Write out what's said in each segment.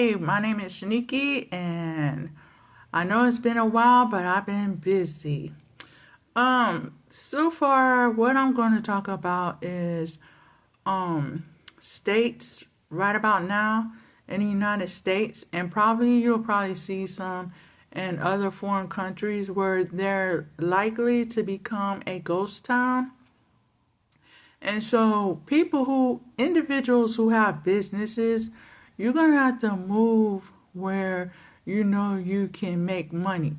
Hey, my name is Shaniki, and I know it's been a while, but I've been busy. So far, what I'm going to talk about is um states right about now in the United States, and you'll probably see some in other foreign countries where they're likely to become a ghost town. And so, individuals who have businesses, you're going to have to move where you know you can make money.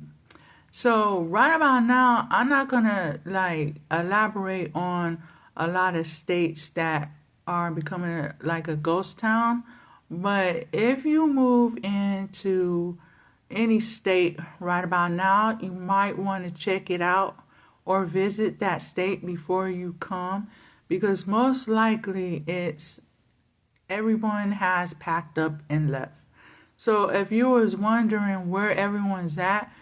So, right about now, I'm not going to elaborate on a lot of states that are becoming like a ghost town. But if you move into any state right about now, you might want to check it out or visit that state before you come because most likely it's everyone has packed up and left. So if you was wondering where everyone's at,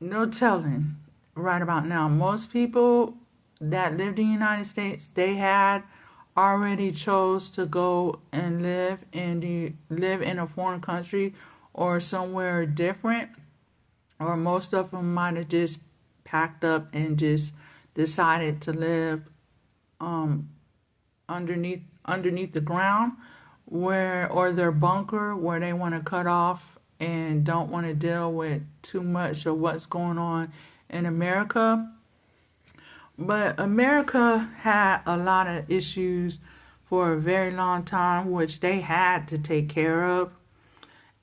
no telling right about now. Most people that lived in the United States, they had already chose to go and live in a foreign country or somewhere different, or most of them might have just packed up and just decided to live um, underneath the ground where or their bunker where they want to cut off and don't want to deal with too much of what's going on in America. But America had a lot of issues for a very long time, which they had to take care of.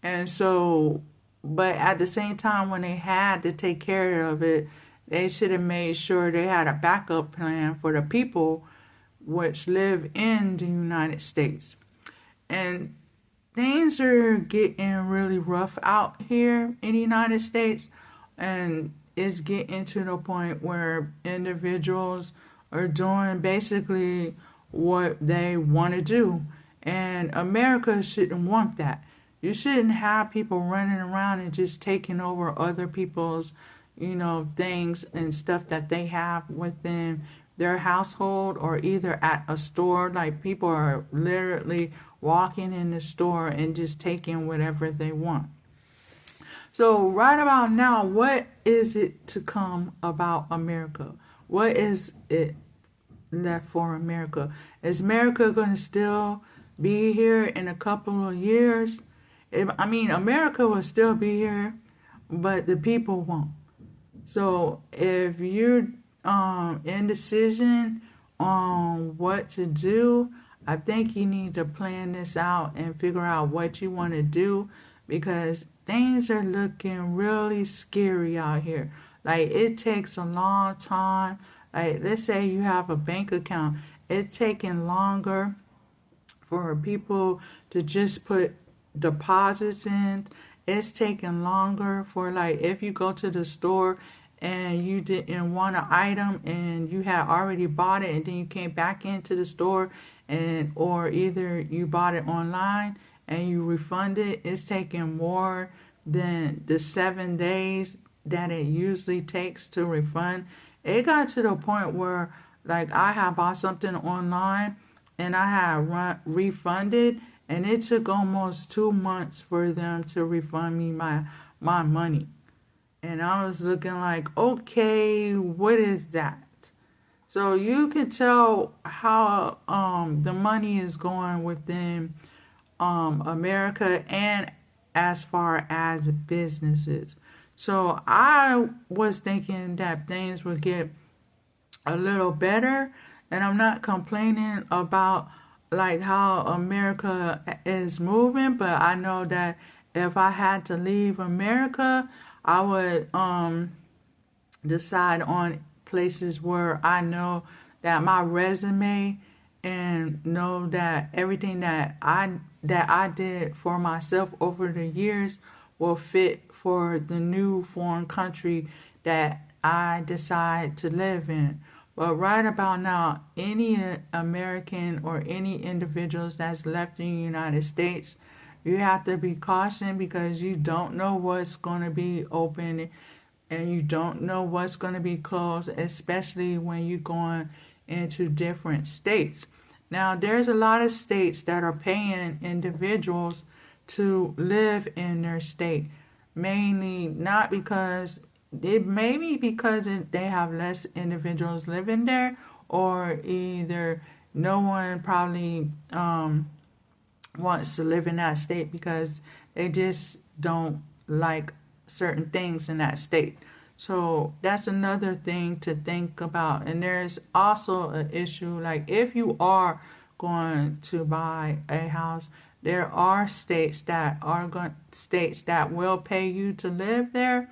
And so, but at the same time, when they had to take care of it, they should have made sure they had a backup plan for the people which live in the United States. And things are getting really rough out here in the United States, and it's getting to the point where individuals are doing basically what they want to do. And America shouldn't want that. You shouldn't have people running around and just taking over other people's, things and stuff that they have within their household or either at a store. Like people are literally walking in the store and just taking whatever they want. So right about now, what is it to come about America? What is it left for America? Is America going to still be here in a couple of years? America will still be here, but the people won't. So if you're indecision on what to do, I think you need to plan this out and figure out what you want to do because things are looking really scary out here. Like it takes a long time. Like let's say you have a bank account, it's taking longer for people to just put deposits in. It's taking longer for like if you go to the store and you didn't want an item and you had already bought it and then you came back into the store and or either you bought it online and you refunded, it's taking more than the 7 days that it usually takes to refund. It got to the point where like I had bought something online and I had refunded and it took almost 2 months for them to refund me my money. And I was looking like, okay, what is that? So you can tell how the money is going within America and as far as businesses. So I was thinking that things would get a little better, and I'm not complaining about like how America is moving, but I know that if I had to leave America, I would decide on places where I know that my resume and know that everything that I did for myself over the years will fit for the new foreign country that I decide to live in. But right about now, any American or any individuals that's left in the United States, you have to be cautious because you don't know what's going to be open and you don't know what's going to be closed, especially when you're going into different states. Now, there's a lot of states that are paying individuals to live in their state. Mainly not because it maybe because they have less individuals living there, or either no one probably wants to live in that state because they just don't like certain things in that state. So that's another thing to think about. And there's also an issue like if you are going to buy a house, there are states that will pay you to live there,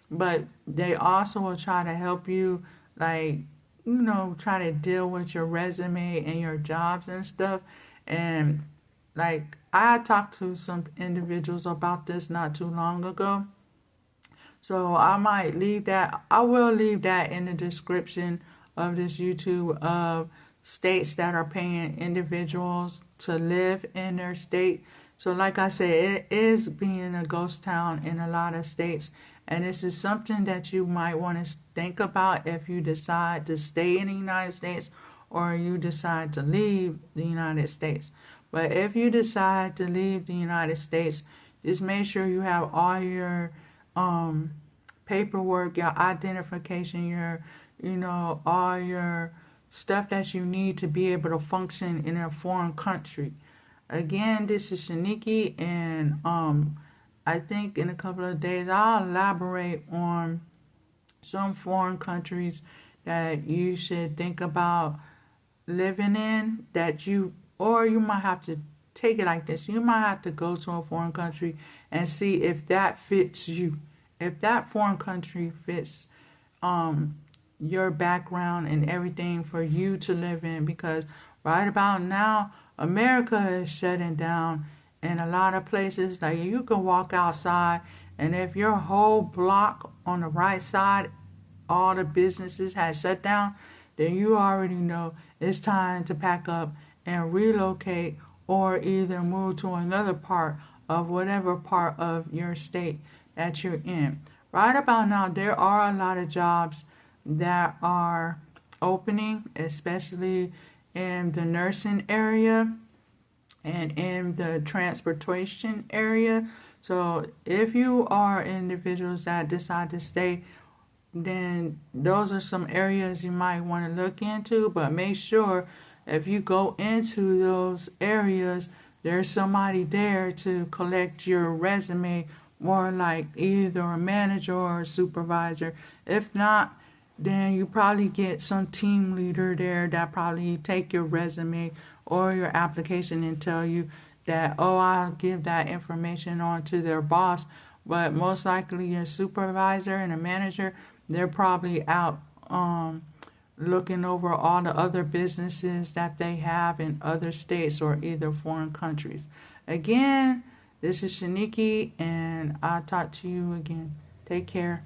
but they also will try to help you, like, try to deal with your resume and your jobs and stuff. And like I talked to some individuals about this not too long ago. So I will leave that in the description of this YouTube of states that are paying individuals to live in their state. So like I said, it is being a ghost town in a lot of states. And this is something that you might want to think about if you decide to stay in the United States or you decide to leave the United States. But if you decide to leave the United States, just make sure you have all your paperwork, your identification, all your stuff that you need to be able to function in a foreign country. Again, this is Shaniki, and I think in a couple of days I'll elaborate on some foreign countries that you should think about living in, or you might have to take it like this. You might have to go to a foreign country and see if that fits you. If that foreign country fits your background and everything for you to live in, because right about now America is shutting down in a lot of places. Like you can walk outside, and if your whole block on the right side, all the businesses had shut down, then you already know it's time to pack up and relocate, or either move to another part of whatever part of your state that you're in. Right about now, there are a lot of jobs that are opening, especially in the nursing area and in the transportation area. So if you are individuals that decide to stay, then those are some areas you might want to look into. But make sure if you go into those areas, there's somebody there to collect your resume, more like either a manager or a supervisor. If not, then you probably get some team leader there that probably take your resume or your application and tell you that, oh, I'll give that information on to their boss. But most likely your supervisor and a manager, they're probably out looking over all the other businesses that they have in other states or either foreign countries. Again, this is Shaniki, and I'll talk to you again. Take care.